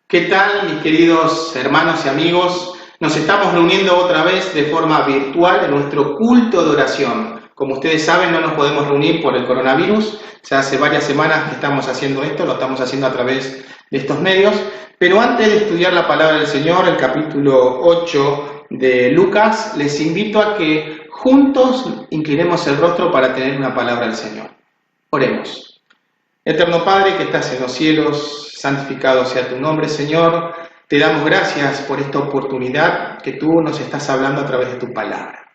¿Qué tal, mis queridos hermanos y amigos? Nos estamos reuniendo otra vez de forma virtual en nuestro culto de oración. Como ustedes saben, no nos podemos reunir por el coronavirus. Ya hace varias semanas que estamos haciendo esto, lo estamos haciendo a través de estos medios. Pero antes de estudiar la palabra del Señor, el capítulo 8 de Lucas, les invito a que juntos inclinemos el rostro para tener una palabra del Señor. Oremos. Eterno Padre que estás en los cielos, santificado sea tu nombre, Señor. Te damos gracias por esta oportunidad que tú nos estás hablando a través de tu palabra.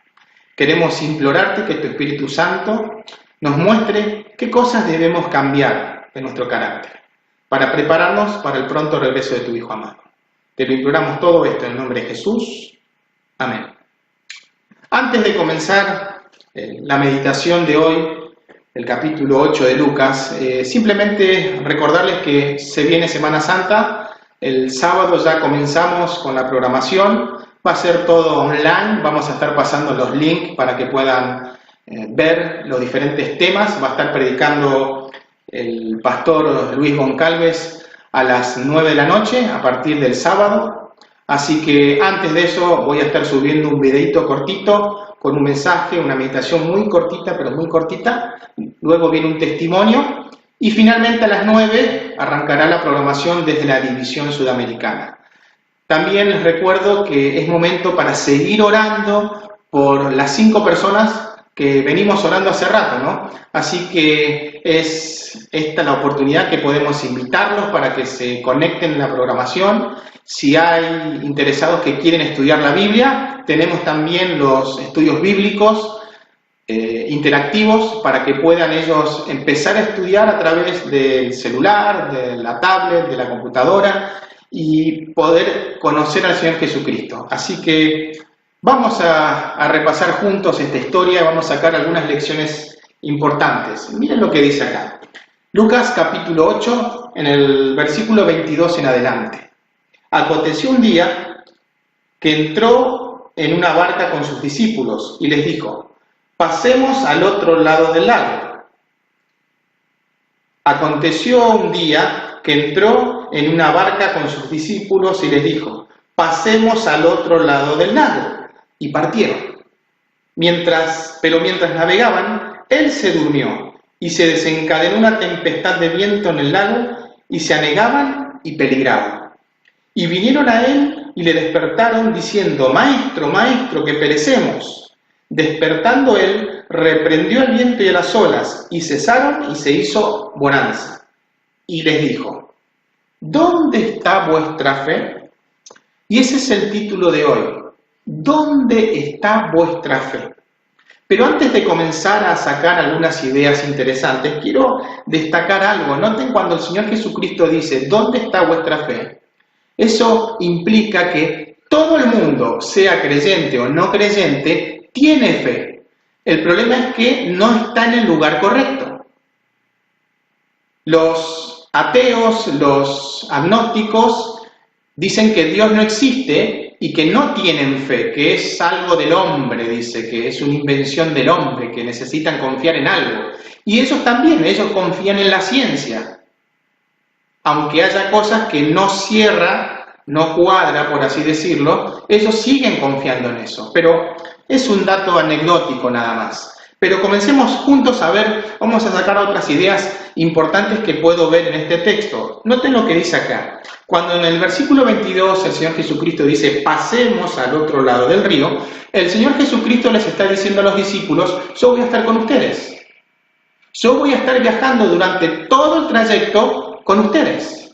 Queremos implorarte que tu Espíritu Santo nos muestre qué cosas debemos cambiar de nuestro carácter para prepararnos para el pronto regreso de tu Hijo amado. Te lo imploramos todo esto en el nombre de Jesús. Amén. Antes de comenzar la meditación de hoy, el capítulo 8 de Lucas, simplemente recordarles que se viene Semana Santa, el sábado ya comenzamos con la programación, va a ser todo online, vamos a estar pasando los links para que puedan ver los diferentes temas, va a estar predicando el pastor Luis Goncalves a las 9 de la noche a partir del sábado, así que antes de eso voy a estar subiendo un videito cortito con un mensaje, una meditación muy cortita, pero muy cortita. Luego viene un testimonio y finalmente a las 9 arrancará la programación desde la división sudamericana. También les recuerdo que es momento para seguir orando por las 5 personas que venimos orando hace rato, ¿no? Así que es esta la oportunidad que podemos invitarlos para que se conecten en la programación. Si hay interesados que quieren estudiar la Biblia, tenemos también los estudios bíblicos interactivos para que puedan ellos empezar a estudiar a través del celular, de la tablet, de la computadora y poder conocer al Señor Jesucristo. Así que vamos a repasar juntos esta historia, vamos a sacar algunas lecciones importantes. Miren lo que dice acá. Lucas capítulo 8, en el versículo 22 en adelante. Aconteció un día que entró en una barca con sus discípulos y les dijo: pasemos al otro lado del lago. Aconteció un día que entró en una barca con sus discípulos y les dijo: pasemos al otro lado del lago. Y partieron. Pero mientras navegaban, él se durmió y se desencadenó una tempestad de viento en el lago y se anegaban y peligraban. Y vinieron a él y le despertaron diciendo: Maestro, Maestro, que perecemos. Despertando él, reprendió al viento y a las olas, y cesaron y se hizo bonanza. Y les dijo: ¿dónde está vuestra fe? Y ese es el título de hoy. ¿Dónde está vuestra fe? Pero antes de comenzar a sacar algunas ideas interesantes, quiero destacar algo. Noten cuando el Señor Jesucristo dice: ¿dónde está vuestra fe? Eso implica que todo el mundo, sea creyente o no creyente, tiene fe. El problema es que no está en el lugar correcto. Los ateos, los agnósticos, dicen que Dios no existe y que no tienen fe, que es algo del hombre, dice, que es una invención del hombre, que necesitan confiar en algo. Y ellos también, ellos confían en la ciencia. Aunque haya cosas que no cierra, no cuadra, por así decirlo, ellos siguen confiando en eso. Pero es un dato anecdótico nada más. Pero comencemos juntos a ver, vamos a sacar otras ideas importantes que puedo ver en este texto. Noten lo que dice acá. Cuando en el versículo 22 el Señor Jesucristo dice: pasemos al otro lado del río, el Señor Jesucristo les está diciendo a los discípulos: yo voy a estar con ustedes. Yo voy a estar viajando durante todo el trayecto con ustedes.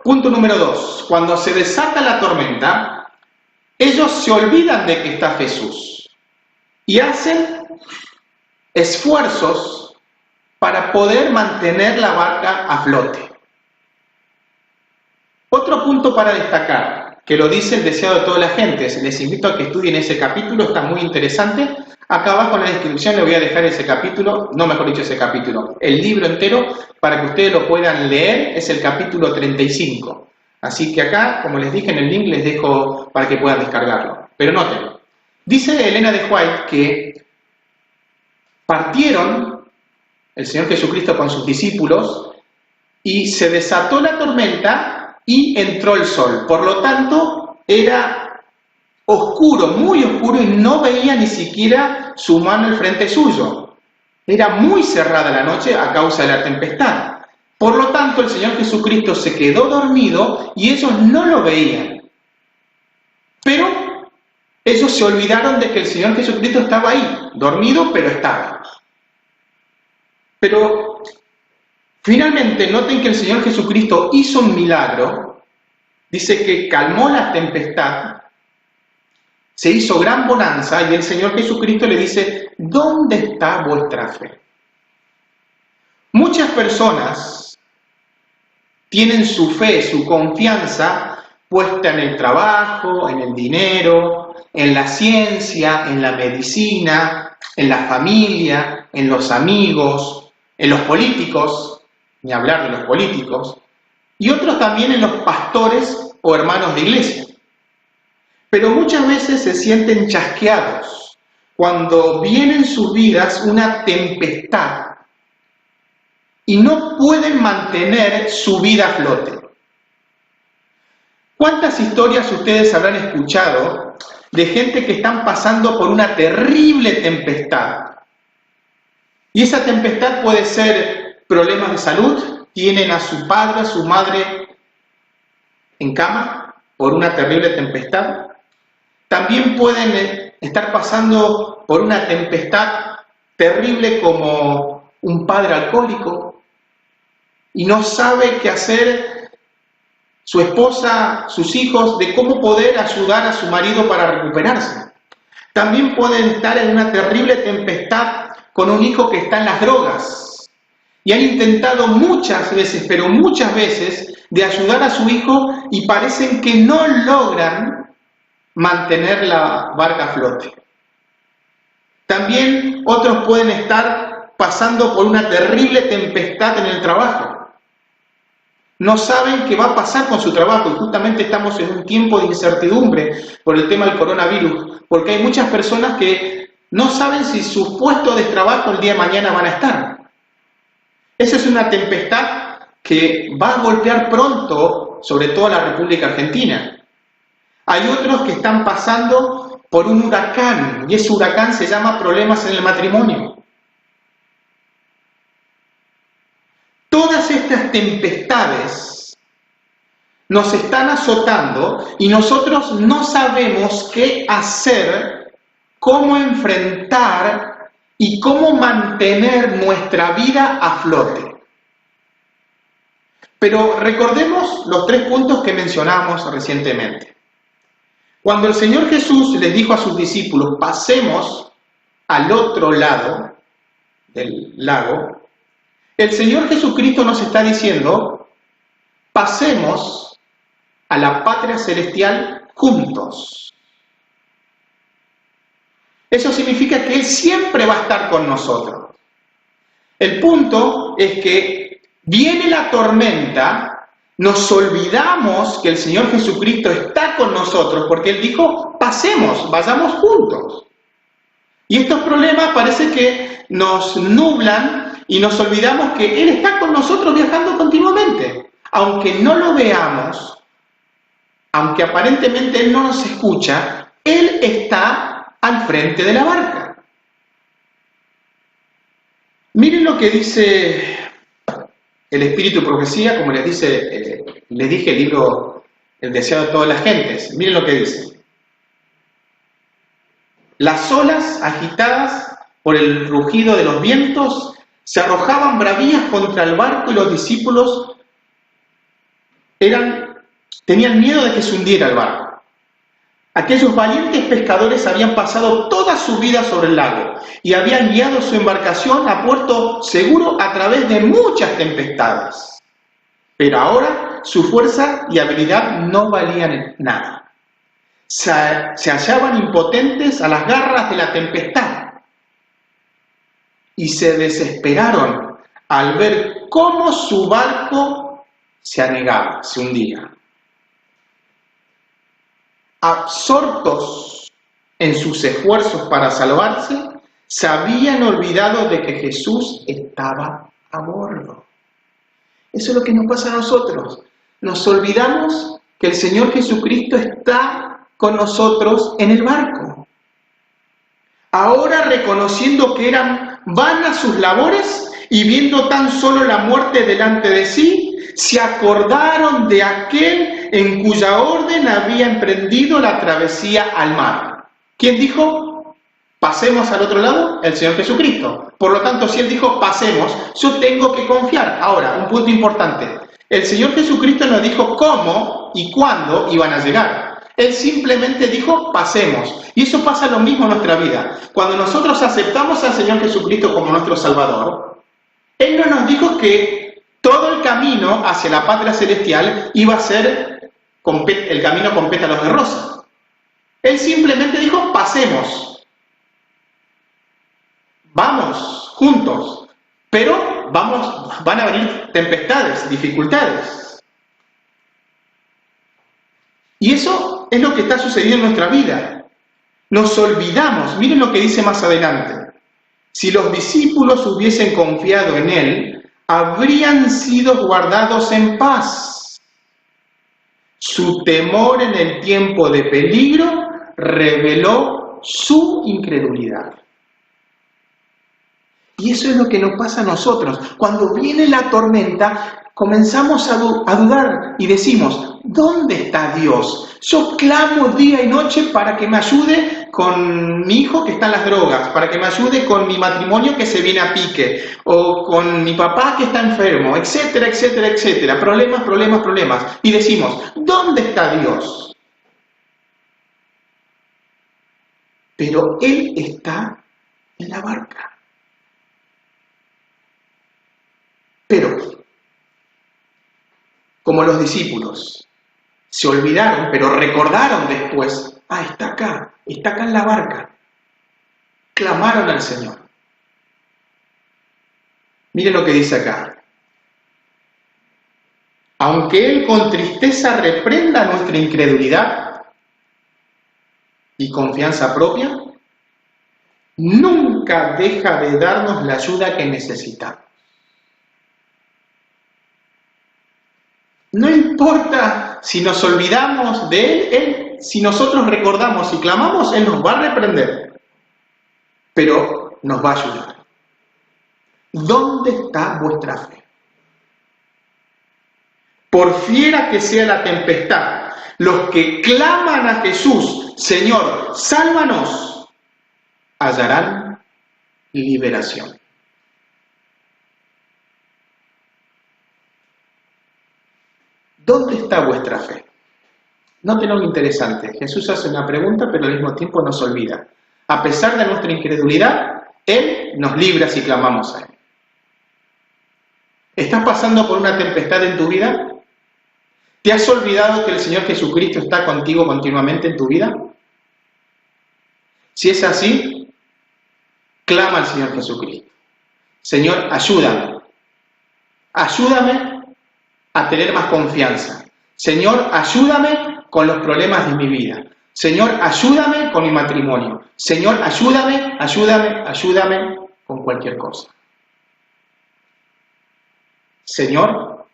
Punto número 2. Cuando se desata la tormenta, ellos se olvidan de que está Jesús y hacen esfuerzos para poder mantener la barca a flote. Otro punto para destacar, que lo dice el deseado de toda la gente, les invito a que estudien ese capítulo, está muy interesante. Acá abajo en la descripción le voy a dejar ese capítulo, no mejor dicho ese capítulo, el libro entero, para que ustedes lo puedan leer, es el capítulo 35. Así que acá, como les dije en el link, les dejo para que puedan descargarlo. Pero noten, dice Elena de White que partieron el Señor Jesucristo con sus discípulos y se desató la tormenta y entró el sol. Por lo tanto, era oscuro, muy oscuro, y no veía ni siquiera su mano al frente suyo. Era muy cerrada la noche a causa de la tempestad. Por lo tanto, el Señor Jesucristo se quedó dormido y ellos no lo veían. Pero ellos se olvidaron de que el Señor Jesucristo estaba ahí, dormido, pero estaba. Pero finalmente noten que el Señor Jesucristo hizo un milagro. Dice que calmó la tempestad, se hizo gran bonanza y el Señor Jesucristo le dice: ¿dónde está vuestra fe? Muchas personas tienen su fe, su confianza puesta en el trabajo, en el dinero, en la ciencia, en la medicina, en la familia, en los amigos, en los políticos, ni hablar de los políticos, y otros también en los pastores o hermanos de iglesia. Pero muchas veces se sienten chasqueados cuando viene en sus vidas una tempestad y no pueden mantener su vida a flote. ¿Cuántas historias ustedes habrán escuchado de gente que están pasando por una terrible tempestad? Y esa tempestad puede ser problemas de salud, tienen a su padre, a su madre en cama por una terrible tempestad. También pueden estar pasando por una tempestad terrible como un padre alcohólico y no sabe qué hacer su esposa, sus hijos, de cómo poder ayudar a su marido para recuperarse. También pueden estar en una terrible tempestad con un hijo que está en las drogas y han intentado muchas veces, pero muchas veces, de ayudar a su hijo y parecen que no logran mantener la barca a flote. También otros pueden estar pasando por una terrible tempestad en el trabajo. No saben qué va a pasar con su trabajo y justamente estamos en un tiempo de incertidumbre por el tema del coronavirus, porque hay muchas personas que no saben si sus puestos de trabajo el día de mañana van a estar. Esa es una tempestad que va a golpear pronto, sobre todo a la República Argentina. Hay otros que están pasando por un huracán, y ese huracán se llama problemas en el matrimonio. Todas estas tempestades nos están azotando y nosotros no sabemos qué hacer, cómo enfrentar y cómo mantener nuestra vida a flote. Pero recordemos los 3 puntos que mencionamos recientemente. Cuando el Señor Jesús les dijo a sus discípulos: pasemos al otro lado del lago, el Señor Jesucristo nos está diciendo: pasemos a la patria celestial juntos. Eso significa que Él siempre va a estar con nosotros. El punto es que viene la tormenta, nos olvidamos que el Señor Jesucristo está con nosotros, porque Él dijo: pasemos, vayamos juntos. Y estos problemas parece que nos nublan y nos olvidamos que Él está con nosotros viajando continuamente. Aunque no lo veamos, aunque aparentemente Él no nos escucha, Él está al frente de la barca. Miren lo que dice el Espíritu y Profecía, como les dije el libro El deseado de todas las gentes. Miren lo que dice: las olas, agitadas por el rugido de los vientos, se arrojaban bravías contra el barco y los discípulos tenían miedo de que se hundiera el barco. Aquellos valientes pescadores habían pasado toda su vida sobre el lago y habían guiado su embarcación a puerto seguro a través de muchas tempestades. Pero ahora su fuerza y habilidad no valían nada. Se hallaban impotentes a las garras de la tempestad y se desesperaron al ver cómo su barco se anegaba, se hundía. Absortos en sus esfuerzos para salvarse, se habían olvidado de que Jesús estaba a bordo. Eso es lo que nos pasa a nosotros. nos olvidamos que el Señor Jesucristo está con nosotros en el barco. Ahora, reconociendo que eran vanas sus labores y viendo tan solo la muerte delante de sí, se acordaron de aquel en cuya orden había emprendido la travesía al mar. ¿Quién dijo? Pasemos al otro lado, el Señor Jesucristo. Por lo tanto, si Él dijo pasemos, yo tengo que confiar. Ahora, un punto importante. El Señor Jesucristo nos dijo cómo y cuándo iban a llegar. Él simplemente dijo pasemos. Y eso pasa lo mismo en nuestra vida. Cuando nosotros aceptamos al Señor Jesucristo como nuestro Salvador, Él no nos dijo que todo el camino hacia la patria celestial iba a ser el camino con pétalos de rosa. Él simplemente dijo pasemos. Vamos juntos. Pero van a venir tempestades, dificultades. Y eso es lo que está sucediendo en nuestra vida. Nos olvidamos, miren lo que dice más adelante. Si los discípulos hubiesen confiado en Él, habrían sido guardados en paz. Su temor en el tiempo de peligro reveló su incredulidad. Y eso es lo que nos pasa a nosotros. Cuando viene la tormenta, comenzamos a dudar y decimos, ¿dónde está Dios? Yo clamo día y noche para que me ayude con mi hijo que está en las drogas, para que me ayude con mi matrimonio que se viene a pique, o con mi papá que está enfermo, etcétera, etcétera, etcétera. Problemas, problemas, problemas. Y decimos, ¿dónde está Dios? Pero Él está en la barca. Pero, como los discípulos se olvidaron, pero recordaron después, está acá en la barca. Clamaron al Señor. Miren lo que dice acá. Aunque Él con tristeza reprenda nuestra incredulidad y confianza propia, nunca deja de darnos la ayuda que necesitamos. No importa si nos olvidamos de Él, si nosotros recordamos y clamamos, Él nos va a reprender, pero nos va a ayudar. ¿Dónde está vuestra fe? Por fiera que sea la tempestad, los que claman a Jesús, Señor, sálvanos, hallarán liberación. ¿Dónde está vuestra fe? Noten lo interesante. Jesús hace una pregunta, pero al mismo tiempo nos olvida. A pesar de nuestra incredulidad, Él nos libra si clamamos a Él. ¿Estás pasando por una tempestad en tu vida? ¿Te has olvidado que el Señor Jesucristo está contigo continuamente en tu vida? Si es así, clama al Señor Jesucristo. Señor, ayúdame. Ayúdame a tener más confianza. Señor, ayúdame con los problemas de mi vida. Señor, ayúdame con mi matrimonio. Señor, ayúdame con cualquier cosa. Señor,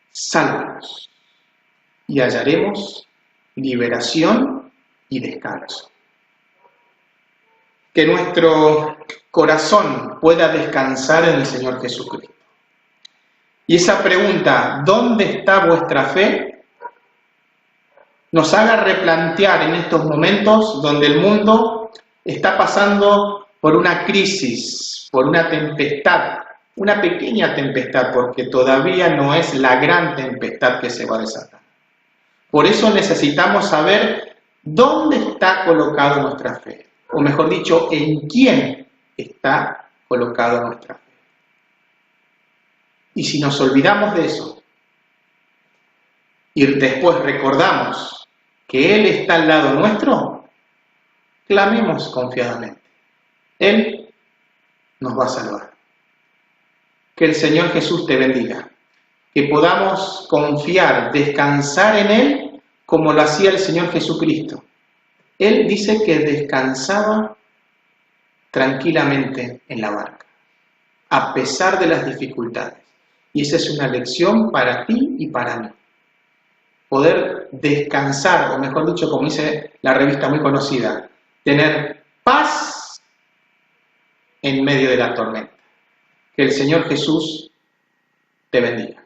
sálvanos y hallaremos liberación y descanso. Que nuestro corazón pueda descansar en el Señor Jesucristo. Y esa pregunta, ¿dónde está vuestra fe?, nos haga replantear en estos momentos donde el mundo está pasando por una crisis, por una tempestad, una pequeña tempestad, porque todavía no es la gran tempestad que se va a desatar. Por eso necesitamos saber dónde está colocada nuestra fe, o mejor dicho, en quién está colocada nuestra fe. Y si nos olvidamos de eso, y después recordamos que Él está al lado nuestro, clamemos confiadamente. Él nos va a salvar. Que el Señor Jesús te bendiga. Que podamos confiar, descansar en Él como lo hacía el Señor Jesucristo. Él dice que descansaba tranquilamente en la barca, a pesar de las dificultades. Y esa es una lección para ti y para mí. poder descansar, o mejor dicho, como dice la revista muy conocida, tener paz en medio de la tormenta. Que el Señor Jesús te bendiga.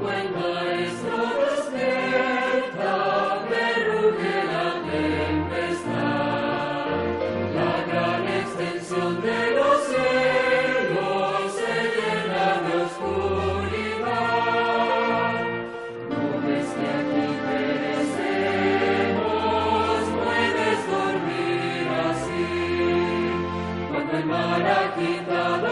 Buen maestro despierta, me ruge la tempestad, la gran extensión de los cielos se llena de oscuridad. No ves que aquí perecemos, puedes dormir así, cuando el mar ha quitado